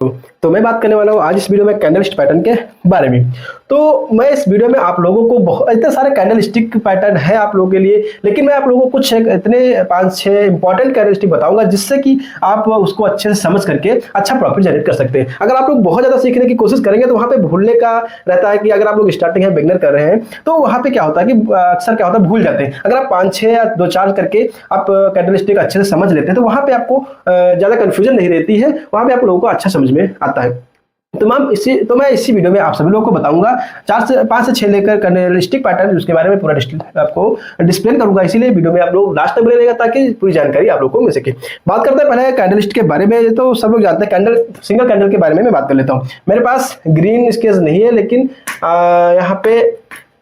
तो मैं बात करने वाला हूँ आज इस वीडियो में कैंडलस्टिक पैटर्न के बारे में। तो मैं इस वीडियो में आप लोगों को बहुत इतने सारे कैंडलस्टिक पैटर्न है आप लोगों के लिए, लेकिन मैं आप लोगों को कुछ इतने 5-6 इंपॉर्टेंट कैंडलस्टिक बताऊंगा जिससे कि आप उसको अच्छे से समझ करके अच्छा प्रॉफिट जनरेट कर सकते हैं। अगर आप लोग बहुत ज़्यादा सीखने की कोशिश करेंगे तो वहाँ पे भूलने का रहता है कि अगर आप लोग स्टार्टिंग है, बिगनर कर रहे हैं, तो वहाँ पे क्या होता है कि अक्सर क्या होता है भूल जाते हैं। अगर आप 5-6 या 2-4 करके आप कैंडलस्टिक अच्छे से समझ लेते हैं तो वहाँ पे आपको ज़्यादा कन्फ्यूजन नहीं रहती है, वहाँ पे आप लोगों को अच्छा समझ में आता है। तो मैं इसी वीडियो में आप सभी लोगों को बताऊंगा 5 से 6 लेकर कैंडलस्टिक पैटर्न, उसके बारे में पूरा आपको डिस्प्ले करूंगा। इसीलिए वीडियो में आप लोग लास्ट तक बने रहिएगा ताकि पूरी जानकारी आप लोगों को मिल सके। बात करते हैं पहले कैंडलस्टिक के बारे में। तो सब लोग जानते हैं सिंगल कैंडल के बारे में मैं बात कर लेता हूँ। मेरे पास ग्रीन स्केच नहीं है, लेकिन यहाँ पे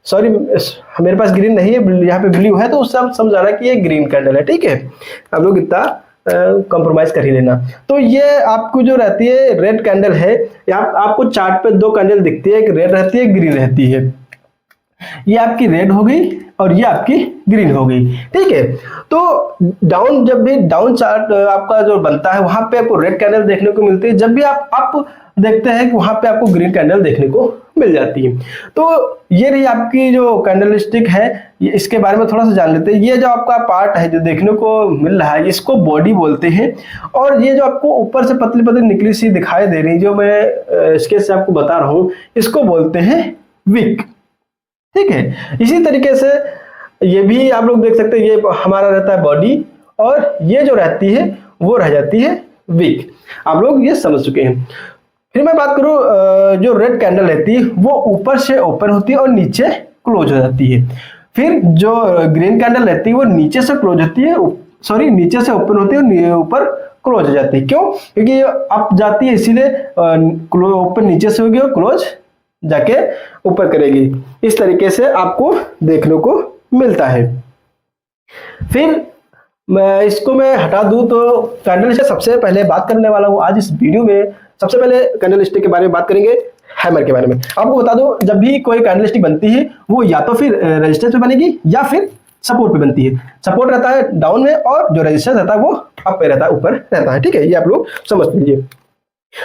सॉरी मेरे पास ग्रीन नहीं है, यहाँ पे ब्लू है, तो सब समझ आ रहा है कि ये ग्रीन कैंडल है। ठीक है, आप लोग इतना कंप्रोमाइज कर ही लेना। तो ये आपको जो रहती है रेड कैंडल है, आपको चार्ट पे 2 कैंडल दिखती है, एक रेड रहती है, ग्रीन रहती है। ये आपकी रेड हो गई और ये आपकी ग्रीन हो गई। ठीक है, तो जब भी डाउन चार्ट आपका जो बनता है वहां पे आपको रेड कैंडल देखने को मिलती है, जब भी आप अप देखते हैं कि वहां पे आपको ग्रीन कैंडल देखने को मिल जाती है। तो ये रही आपकी जो कैंडलस्टिक है, इसके बारे में थोड़ा सा जान लेते हैं। ये जो आपका पार्ट है जो देखने को मिल रहा है, इसको बॉडी बोलते हैं। और ये जो आपको ऊपर से पतली पतली निकली सी दिखाई दे रही, जो मैं स्केच से आपको बता रहा हूँ, इसको बोलते हैं विक। ठीक है, इसी तरीके से ये भी आप लोग देख सकते हैं, ये हमारा रहता है बॉडी और ये जो रहती है वो रह जाती है विक। आप लोग ये समझ चुके हैं। फिर मैं बात करूं, जो रेड कैंडल रहती है वो ऊपर से ओपन होती है और नीचे क्लोज हो जाती है। फिर जो ग्रीन कैंडल रहती है वो नीचे से क्लोज होती है, सॉरी नीचे से ओपन होती है और ऊपर क्लोज हो जाती है। क्यों? क्योंकि ये अप जाती है, इसीलिए ओपन नीचे से होगी और क्लोज जाके ऊपर करेगी। इस तरीके से आपको देखने को मिलता है। फिर मैं हटा दूं तो कैंडल से सबसे पहले बात करने वाला हूं आज इस वीडियो में। सबसे पहले कैंडलस्टिक के बारे में बात करेंगे, हैमर के बारे में। आपको बता दो, जब भी कोई कैंडलस्टिक बनती है वो या तो फिर रेजिस्टेंस पे बनेगी या फिर सपोर्ट पे बनती है। सपोर्ट रहता है डाउन में और जो रेजिस्टेंस रहता है वो अप पे रहता है, ऊपर रहता है। ठीक है, ये आप लोग समझ लीजिए।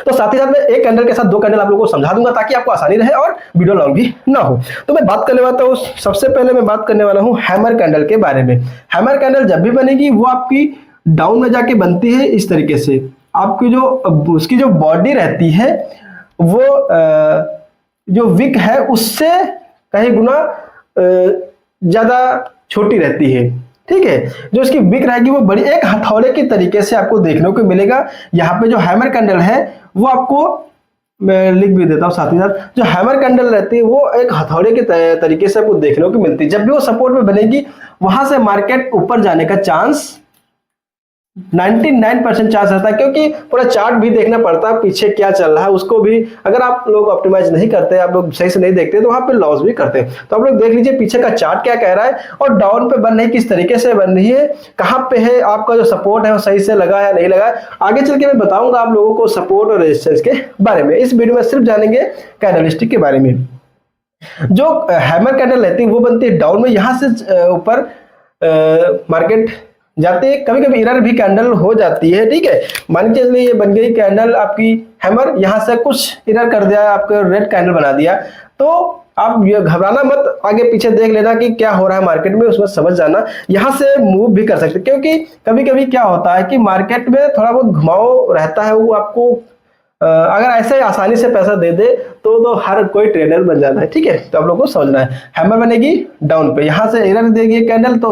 तो साथ ही साथ में एक कैंडल के साथ 2 कैंडल आप लोगों को समझा दूंगा ताकि आपको आसानी रहे और वीडियो लॉन्ग भी ना हो। तो मैं बात करने वाला हूँ, सबसे पहले मैं बात करने वाला हूँ हैमर कैंडल के बारे में। हैमर कैंडल जब भी बनेगी वो आपकी डाउन में जाके बनती है इस तरीके से। आपकी जो उसकी जो बॉडी रहती है वो जो विक है उससे कहीं गुना ज्यादा छोटी रहती है। ठीक है, जो इसकी विक रहेगी वो बड़ी एक हथौड़े के तरीके से आपको देखने को मिलेगा। यहाँ पे जो हैमर कैंडल है वो आपको मैं लिख भी देता हूँ साथ ही साथ, जो हैमर कैंडल रहती है वो एक हथौड़े के तरीके से आपको देखने को मिलती है। जब भी वो सपोर्ट में बनेगी वहां से मार्केट ऊपर जाने का चांस 99% चांस रहता है, क्योंकि पूरा चार्ट भी देखना पड़ता है, पीछे क्या चल रहा है उसको भी अगर आप लोग ऑप्टिमाइज नहीं करते, आप लोग सही से नहीं देखते तो वहां पे लॉस भी करते हैं। तो आप लोग देख लीजिए पीछे का चार्ट क्या कह रहा है और डाउन पे बन रही किस तरीके से बन रही है, कहां पे है आपका जो सपोर्ट है वो सही से लगा या नहीं लगा। आगे चल के मैं बताऊंगा आप लोगों को सपोर्ट और रेजिस्टेंस के बारे में। इस वीडियो में सिर्फ जानेंगे कैंडलस्टिक के बारे में। जो हैमर कैंडल रहती है वो बनती है डाउन में, यहां से ऊपर मार्केट जाते हैं। कभी कभी इरर भी कैंडल हो जाती है। ठीक है, मान के चलिए ये बन गई कैंडल आपकी हैमर, यहां से कुछ इरर कर दिया, आपको रेड कैंडल बना दिया, तो आप ये घबराना मत, आगे पीछे देख लेना कि क्या हो रहा है मार्केट में, उसमें समझ जाना। यहां से मूव भी कर सकते, क्योंकि कभी कभी क्या होता है कि मार्केट में थोड़ा बहुत घुमाव रहता है। वो आपको अगर ऐसे आसानी से पैसा दे दे तो हर कोई ट्रेडर बन जाता है। ठीक है, तो आप लोग को समझना है। हैमर बनेगी डाउन पे, यहां से इरर देगी कैंडल, तो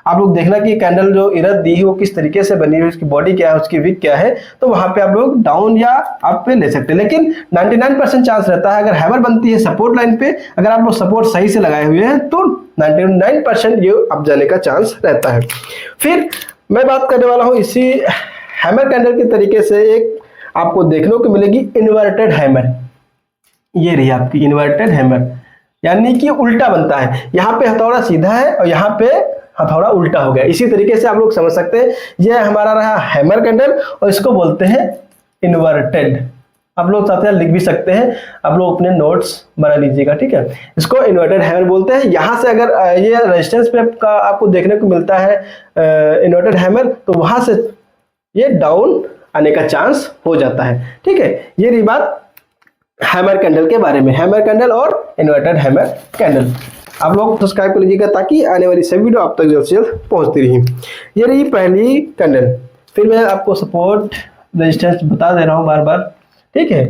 आप लोग देखना कि कैंडल जो इरर दी है वो किस तरीके से बनी है, उसकी बॉडी क्या है, उसकी विक क्या है, तो वहां पे आप लोग डाउन या अप पे ले सकते हैं। लेकिन 99% चांस रहता है अगर हैमर बनती है सपोर्ट लाइन पे, अगर आप लोग सपोर्ट सही से लगाए हुए हैं तो 99% ये अप जाने का चांस रहता है। फिर मैं बात करने वाला हूं इसी हैमर कैंडल के तरीके से एक आपको देखने को मिलेगी इन्वर्टेड हैमर। ये रही आपकी इन्वर्टेड हैमर, यानी कि उल्टा बनता है। यहाँ पे हथौड़ा सीधा है और यहाँ पे हथौड़ा उल्टा हो गया। इसी तरीके से आप लोग समझ सकते हैं। ये हमारा रहा हैमर कैंडल और इसको बोलते हैं इन्वर्टेड। आप लोग साथ लिख भी सकते हैं, आप लोग अपने नोट्स बना लीजिएगा। ठीक है, इसको इन्वर्टेड हैमर बोलते हैं। यहाँ से अगर ये रेजिस्टेंस पे आपको देखने को मिलता है इन्वर्टेड हैमर, तो वहां से ये डाउन आने का चांस हो जाता है। ठीक है, ये रही बात हैमर कैंडल के बारे में, हैमर कैंडल और इन्वर्टेड हैमर कैंडल। आप लोग सब्सक्राइब कर लीजिएगा ताकि आने वाली सभी वीडियो आप तक जल्द से जल्द पहुंचती रही। ये रही पहली कैंडल। फिर मैं आपको सपोर्ट रेजिस्टेंस बता दे रहा हूँ बार बार। ठीक है,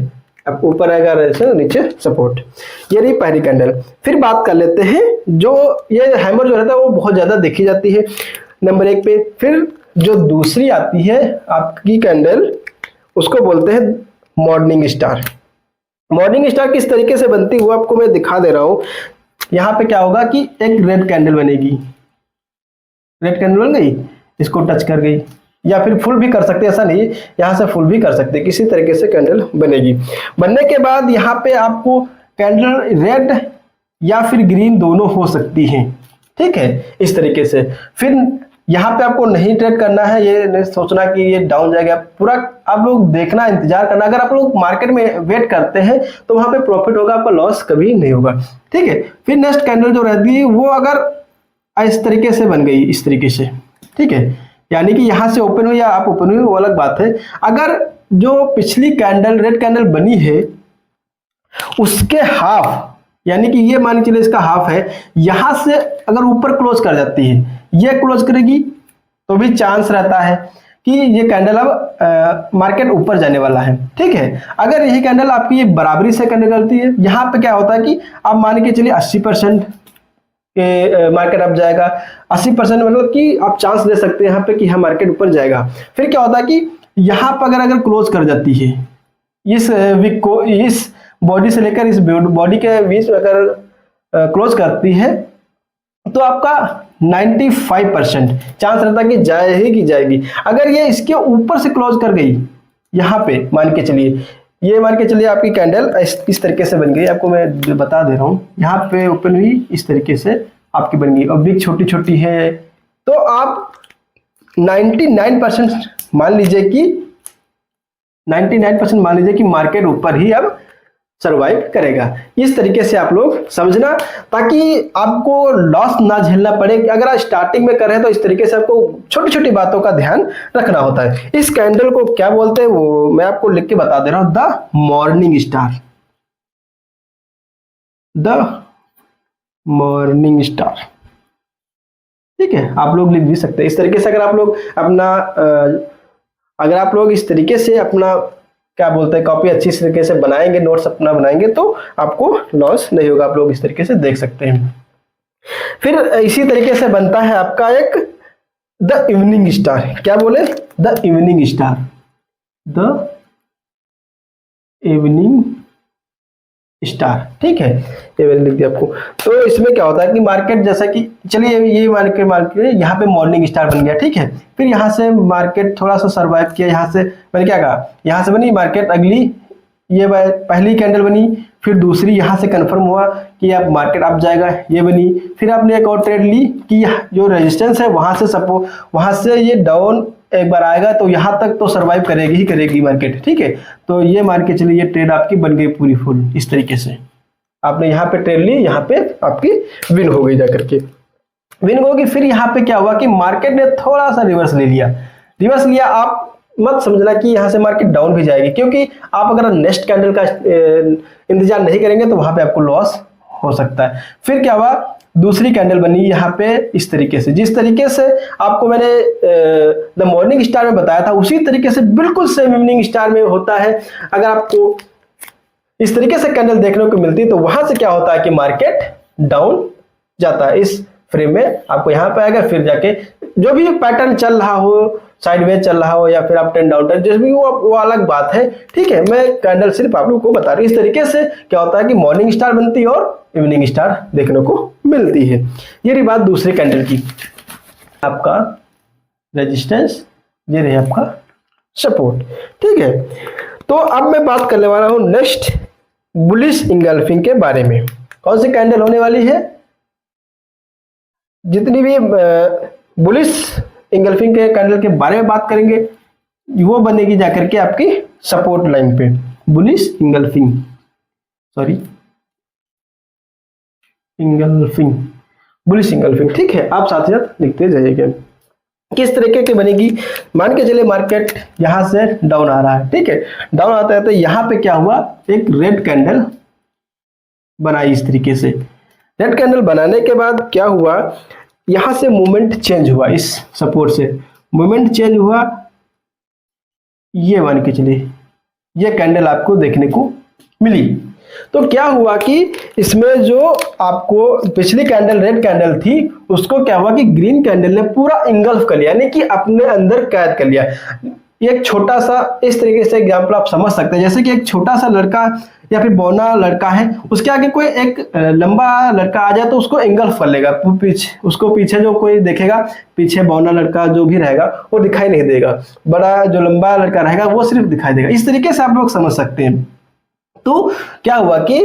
अब ऊपर आएगा रेजिस्टेंस, नीचे सपोर्ट। ये रही पहली कैंडल। फिर बात कर लेते हैं, जो ये हैमर जो रहता है वो बहुत ज्यादा देखी जाती है नंबर 1 पे। फिर जो दूसरी आती है आपकी कैंडल, उसको बोलते हैं मॉर्निंग स्टार। मॉर्निंग स्टार किस तरीके से बनती है वो आपको मैं दिखा दे रहा हूं। यहां पे क्या होगा कि एक रेड कैंडल बनेगी, रेड कैंडल बन गई, इसको टच कर गई, या फिर फुल भी कर सकते हैं, ऐसा नहीं, यहां से फुल भी कर सकते हैं, किसी तरीके से कैंडल बनेगी। बनने के बाद यहां पे आपको कैंडल रेड या फिर ग्रीन दोनों हो सकती हैं। ठीक है, इस तरीके से। फिर यहाँ पे आपको नहीं ट्रेड करना है, ये नहीं सोचना कि ये डाउन जाएगा, पूरा आप लोग देखना, इंतजार करना। अगर आप लोग मार्केट में वेट करते हैं तो वहां पे प्रॉफिट होगा, आपका लॉस कभी नहीं होगा। ठीक है, फिर नेक्स्ट कैंडल जो रहती है वो अगर इस तरीके से बन गई, इस तरीके से, ठीक है, यानी कि यहां से ओपन हुई या आप ओपन हुई वो अलग बात है। अगर जो पिछली कैंडल रेड कैंडल बनी है उसके हाफ, यानी कि ये मान के चलिए इसका हाफ है, यहां से अगर ऊपर क्लोज कर जाती है, ये क्लोज करेगी, तो भी चांस रहता है कि ये कैंडल अब मार्केट ऊपर जाने वाला है। ठीक है, अगर यही कैंडल आपकी ये बराबरी से कैंडल करती है, यहां पे क्या होता है कि आप मान के चलिए 80% के मार्केट अप जाएगा। 80% मतलब कि आप चांस ले सकते हैं यहाँ पे कि हाँ मार्केट ऊपर जाएगा। फिर क्या होता है कि यहाँ पर अगर क्लोज कर जाती है, इस वीक को, इस बॉडी से लेकर इस बॉडी के बीच में अगर क्लोज करती है, तो आपका 95% चांस रहता है कि जाएगी। अगर ये इसके ऊपर से क्लोज कर गई, यहाँ पे मान के चलिए, ये मान के चलिए आपकी कैंडल इस तरीके से बन गई, आपको मैं बता दे रहा हूँ। यहाँ पे ओपन हुई, इस तरीके से आपकी बन गई, और बिग छोटी छोटी है, तो आप 99% मान लीजिए कि 99% मान लीजिए कि मार्केट ऊपर ही अब सर्वाइव करेगा। इस तरीके से आप लोग समझना, ताकि आपको लॉस ना झेलना पड़े। अगर आप स्टार्टिंग में कर रहे हैं तो इस तरीके से आपको छोटी छोटी बातों का ध्यान रखना होता है। इस कैंडल को क्या बोलते हैं वो मैं आपको लिख के बता दे रहा हूं, the morning star, the morning star. ठीक है, आप लोग लिख भी सकते हैं इस तरीके से। अगर आप लोग अपना अगर आप लोग इस तरीके से अपना क्या बोलते हैं कॉपी अच्छी तरीके से बनाएंगे, नोट्स अपना बनाएंगे, तो आपको लॉस नहीं होगा। आप लोग इस तरीके से देख सकते हैं। फिर इसी तरीके से बनता है आपका एक द इवनिंग स्टार। क्या बोले? The evening star, the evening star. ठीक है, ये मैंने लिख दिया आपको। तो इसमें क्या होता है कि मार्केट, जैसा कि चलिए ये मार्केट यहाँ पे मॉर्निंग स्टार बन गया। ठीक है, फिर यहाँ से मार्केट थोड़ा सा सर्वाइव किया। यहाँ से मैंने क्या कहा, यहाँ से बनी मार्केट, अगली ये पहली कैंडल बनी, फिर दूसरी यहाँ से कंफर्म हुआ कि अब मार्केट अप जाएगा, ये बनी। फिर आपने एक और ट्रेड ली कि जो रेजिस्टेंस है वहां से सपोर्ट, वहां से ये डाउन एक बार आएगा, तो यहाँ तक तो सर्वाइव करेगी ही करेगी मार्केट। ठीक है, तो ये मान के चलिए ये ट्रेड आपकी बन गई पूरी फुल। इस तरीके से आपने यहाँ पे ट्रेड ली, यहाँ पे आपकी विन हो गई, जाकर के विन होगी। फिर यहाँ पे क्या हुआ कि मार्केट ने थोड़ा सा रिवर्स ले लिया। रिवर्स लिया, आप मत समझना कि यहाँ से मार्केट डाउन भी जाएगी, क्योंकि आप अगर नेक्स्ट कैंडल का इंतजार नहीं करेंगे तो वहां पे आपको लॉस हो सकता है। फिर क्या हुआ, दूसरी कैंडल बनी यहाँ पे इस तरीके से। जिस तरीके से आपको मैंने द मॉर्निंग स्टार में बताया था, उसी तरीके से बिल्कुल सेम इवनिंग स्टार में होता है। अगर आपको इस तरीके से कैंडल देखने को मिलती है तो वहां से क्या होता है कि मार्केट डाउन जाता है। इस फ्रेम में आपको यहाँ पे आएगा, फिर जाके जो भी पैटर्न चल रहा हो, साइडवेज चल रहा हो या फिर आप 10 डाउन 10, जिस भी वो अलग बात है। ठीक है, मैं कैंडल सिर्फ आप लोगों को बता रही हूँ। इस तरीके से क्या होता है कि मॉर्निंग स्टार बनती है और इवनिंग स्टार देखने को मिलती है। ये रही बात दूसरी कैंडल की। आपका रेजिस्टेंस, ये रही आपका सपोर्ट। ठीक है, तो अब मैं बात करने वाला हूं नेक्स्ट बुलिश इंगल्फिंग के बारे में। कौन सी कैंडल होने वाली है? जितनी भी बुलिश इंगल्फिंग के कैंडल के बारे में बात करेंगे, वो बनेगी जाकर के आपकी सपोर्ट लाइन पे। Bullish engulfing, sorry engulfing, bullish engulfing. ठीक है, आप साथ ही साथ लिखते जाइएगा। किस तरीके की बनेगी, मान के चलिए मार्केट यहां से डाउन आ रहा है, ठीक है, डाउन आता है तो यहां पे क्या हुआ, एक रेड कैंडल बनाई इस तरीके से। रेड कैंडल बनाने के बाद क्या हुआ, यहां से मूवमेंट चेंज हुआ, इस सपोर्ट से मूवमेंट चेंज हुआ, ये मान के चलिए ये कैंडल आपको देखने को मिली। तो क्या हुआ कि इसमें जो आपको पिछली कैंडल रेड कैंडल थी उसको क्या हुआ कि ग्रीन कैंडल ने पूरा इंगल्फ कर लिया, यानी कि अपने अंदर कैद कर लिया। एक छोटा सा इस तरीके से एग्जांपल आप समझ सकते हैं, जैसे कि एक छोटा सा लड़का या फिर बौना लड़का है, उसके आगे कोई एक लंबा लड़का आ जाए तो उसको इंगल्फ कर लेगा, उसको पीछे जो कोई देखेगा, पीछे बौना लड़का जो भी रहेगा वो दिखाई नहीं देगा, बड़ा जो लंबा लड़का रहेगा वो सिर्फ दिखाई देगा। इस तरीके से आप लोग समझ सकते हैं। तो क्या हुआ कि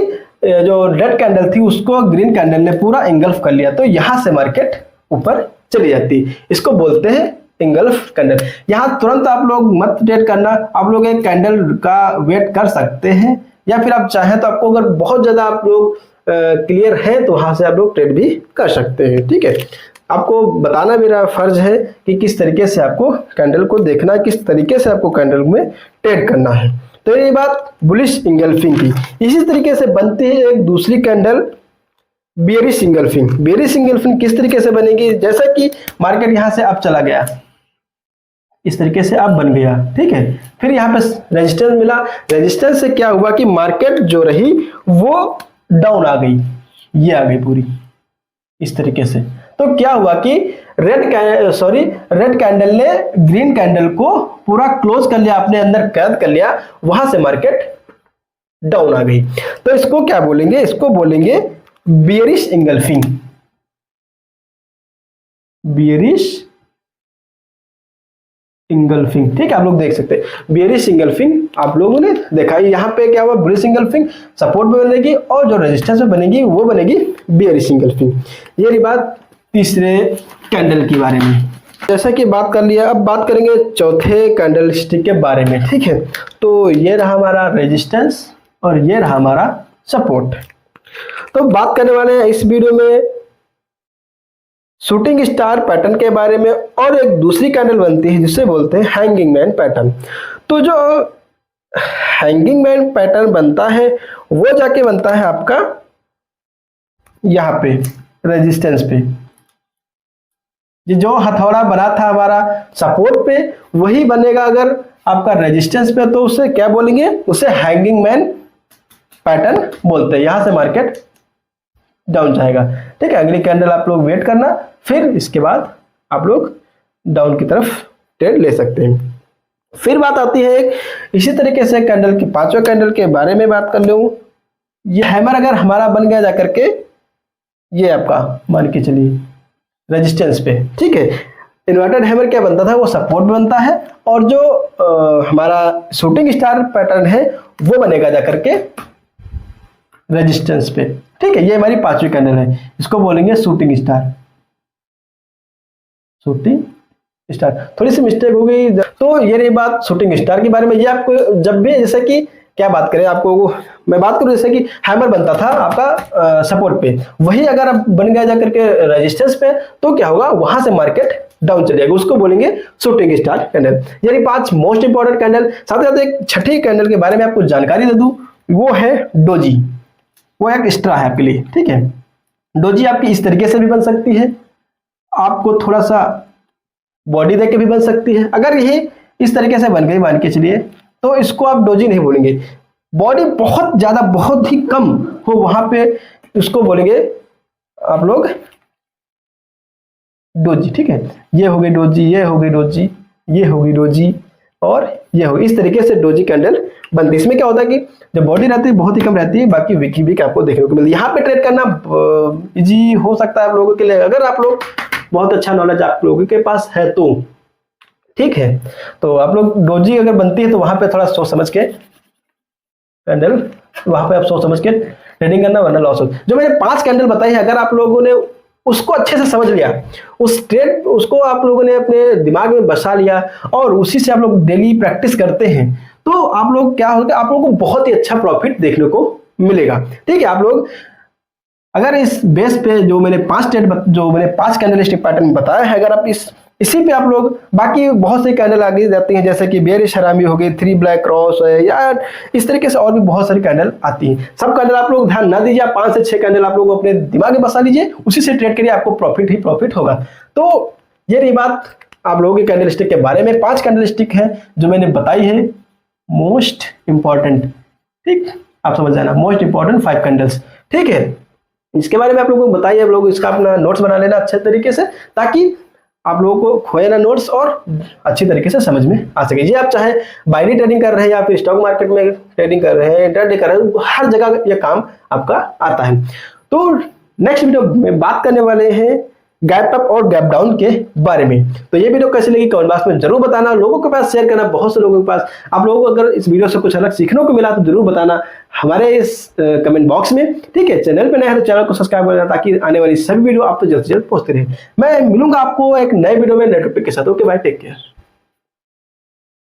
जो रेड कैंडल थी उसको ग्रीन कैंडल ने पूरा इंगल्फ कर लिया, तो यहां से मार्केट ऊपर चली जाती, इसको बोलते हैं इंगल्फ कैंडल। यहां तुरंत आप लोग मत ट्रेड करना, आप लोग एक कैंडल का वेट कर सकते हैं, या फिर आप चाहें तो आपको अगर बहुत ज्यादा आप लोग क्लियर है तो वहां से आप लोग ट्रेड भी कर सकते हैं, ठीक है। आपको बताना मेरा फर्ज है कि किस तरीके से आपको कैंडल को देखना है, किस तरीके से आपको कैंडल में ट्रेड करना है। तो ये बात बुलिश इंगल्फिंग की। इसी तरीके से बनती है एक दूसरी candle bearish engulfing. Bearish engulfing किस तरीके से बनेगी, जैसा कि मार्केट यहां से अब चला गया, इस तरीके से अब बन गया, ठीक है, फिर यहाँ पे रेजिस्टेंस मिला, रेजिस्टेंस से क्या हुआ कि मार्केट जो रही वो डाउन आ गई, ये आ गई पूरी इस तरीके से। तो क्या हुआ कि रेड कैंडल ने ग्रीन कैंडल को पूरा क्लोज कर लिया, अपने अंदर कैद कर लिया, वहां से मार्केट डाउन आ गई। तो इसको क्या बोलेंगे, इसको बोलेंगे बेयरिश इंगल्फिंग। बेयरिश इंगल्फिंग, ठीक है, आप लोग देख सकते हैं बेयरिश इंगल्फिंग आप लोगों ने देखा। यहाँ पे क्या हुआ, बुलिश इंगल्फिंग सपोर्ट में बनेगी और जो रेजिस्टेंस में बनेगी वो बनेगी बेयरिश इंगल्फिंग। ये रही बात तीसरे कैंडल के बारे में। जैसा कि बात कर लिया, अब बात करेंगे चौथे कैंडल स्टिक के बारे में, ठीक है। तो ये रहा हमारा रेजिस्टेंस और ये रहा हमारा सपोर्ट। तो बात करने वाले हैं इस वीडियो में शूटिंग स्टार पैटर्न के बारे में, और एक दूसरी कैंडल बनती है जिसे बोलते हैं हैंगिंग मैन पैटर्न। तो जो हैंगिंग मैन पैटर्न बनता है वो जाके बनता है आपका यहाँ पे रेजिस्टेंस पे, जो हथौड़ा बना था हमारा सपोर्ट पे वही बनेगा अगर आपका रेजिस्टेंस पे, तो उसे क्या बोलेंगे, उसे हैंगिंग मैन पैटर्न बोलते हैं। यहां से मार्केट डाउन जाएगा, ठीक है। अगली कैंडल आप लोग वेट करना, फिर इसके बाद आप लोग डाउन की तरफ ट्रेड ले सकते हैं। फिर बात आती है इसी तरीके से कैंडल की पांचवा कैंडल के बारे में बात कर लूं। ये हैमर अगर हमारा बन गया जाकर के, ये आपका मान के चलिए रेजिस्टेंस पे, ठीक है। इन्वर्टेड हैमर क्या बनता था, वो सपोर्ट बनता है, और जो हमारा शूटिंग स्टार पैटर्न है वो बनेगा जाकर के रेजिस्टेंस पे, ठीक है। ये हमारी पांचवी कैंडल है, इसको बोलेंगे शूटिंग स्टार। शूटिंग स्टार, थोड़ी सी मिस्टेक हो गई। तो ये रही बात शूटिंग स्टार के बारे में। ये आपको जब भी जैसे कि क्या बात करें, आपको मैं बात करूं जैसे कि हैमर बनता था आपका सपोर्ट पे, वही अगर अब बन गया जाकर के रेजिस्टेंस पे, तो क्या होगा, वहां से मार्केट डाउन चले जाएगा, उसको बोलेंगे शूटिंग स्टार कैंडल। यानी 5 मोस्ट इंपॉर्टेंट कैंडल। साथ ही साथ एक छठी कैंडल के बारे में आपको जानकारी दे दूं, वो है डोजी। वो एक एक्स्ट्रा है आपके लिए, ठीक है। डोजी आपकी इस तरीके से भी बन सकती है, आपको थोड़ा सा बॉडी देके भी बन सकती है। अगर ये इस तरीके से बन गई मान के चलिए, तो इसको आप डोजी नहीं बोलेंगे। बॉडी बहुत ज्यादा बहुत ही कम हो वहां पे उसको बोलेंगे आप लोग डोजी, ठीक है। ये हो गई डोजी, ये हो गई डोजी, ये हो गई डोजी, और ये हो गई। इस तरीके से डोजी कैंडल बनती है। इसमें क्या होता है कि जब बॉडी रहती है बहुत ही कम रहती है, बाकी वीक वीक आपको देखने को मिलती है। यहाँ पे ट्रेड करना इजी हो सकता है आप लोगों के लिए, अगर आप लोग बहुत अच्छा नॉलेज आप लोगों के पास है तो, ठीक है। तो आप लोग डोजी अगर बनती है तो वहां पे थोड़ा सोच समझ के कैंडल, वहां पे आप सोच समझ के ट्रेडिंग करना, वरना लॉस हो। जो मैंने 5 कैंडल बताई है, अगर आप लोगों ने उसको अच्छे से समझ लिया, उस ट्रेड उसको आप लोगों ने अपने दिमाग में बसा लिया और उसी से आप लोग डेली प्रैक्टिस करते हैं, तो आप लोग क्या होगा, आप लोगों को बहुत ही अच्छा प्रॉफिट देखने को मिलेगा, ठीक है। आप लोग अगर इस बेस पे जो मैंने 5 कैंडल स्टिक पैटर्न बताया है, अगर आप इस इसी पे आप लोग बाकी बहुत से कैंडल आगे जाते हैं, जैसे कि बेरिश हरामी हो गई, 3 ब्लैक क्रॉस है, या इस तरीके से और भी बहुत सारी कैंडल आती हैं। सब कैंडल आप लोग ध्यान ना दीजिए, 5 से 6 कैंडल आप लोग अपने दिमाग में बसा लीजिए, उसी से ट्रेड करिए, आपको प्रॉफिट ही प्रॉफिट होगा। तो ये रही बात आप लोगों के कैंडल स्टिक के बारे में। 5 कैंडल स्टिक है जो मैंने बताई है मोस्ट इंपॉर्टेंट, ठीक, आप समझ जाना, मोस्ट इंपॉर्टेंट 5 कैंडल्स, ठीक है। इसके बारे में आप लोगों को बताइए, आप लोग इसका अपना नोट्स बना लेना अच्छे तरीके से, ताकि आप लोगों को खोए ना नोट्स और अच्छी तरीके से समझ में आ सके। ये आप चाहे बाइनरी ट्रेडिंग कर रहे हैं या फिर स्टॉक मार्केट में ट्रेडिंग कर रहे हैं, इंट्राडे कर रहे हैं, हर जगह ये काम आपका आता है। तो नेक्स्ट वीडियो में बात करने वाले हैं गैप अप और गैप डाउन के बारे में। तो ये वीडियो कैसी लगी कमेंट बॉक्स में जरूर बताना, लोगों के पास शेयर करना, बहुत से लोगों के पास। आप लोगों को अगर इस वीडियो से कुछ अलग सीखने को मिला तो जरूर बताना हमारे इस कमेंट बॉक्स में, ठीक है। चैनल पे नए हैं तो चैनल को सब्सक्राइब कर लेना, ताकि आने वाली सभी वीडियो आप तो जल्द से जल्द पहुंचते रहे। मैं मिलूंगा आपको एक नए वीडियो में नए टॉपिक के साथ। Okay bye, take care.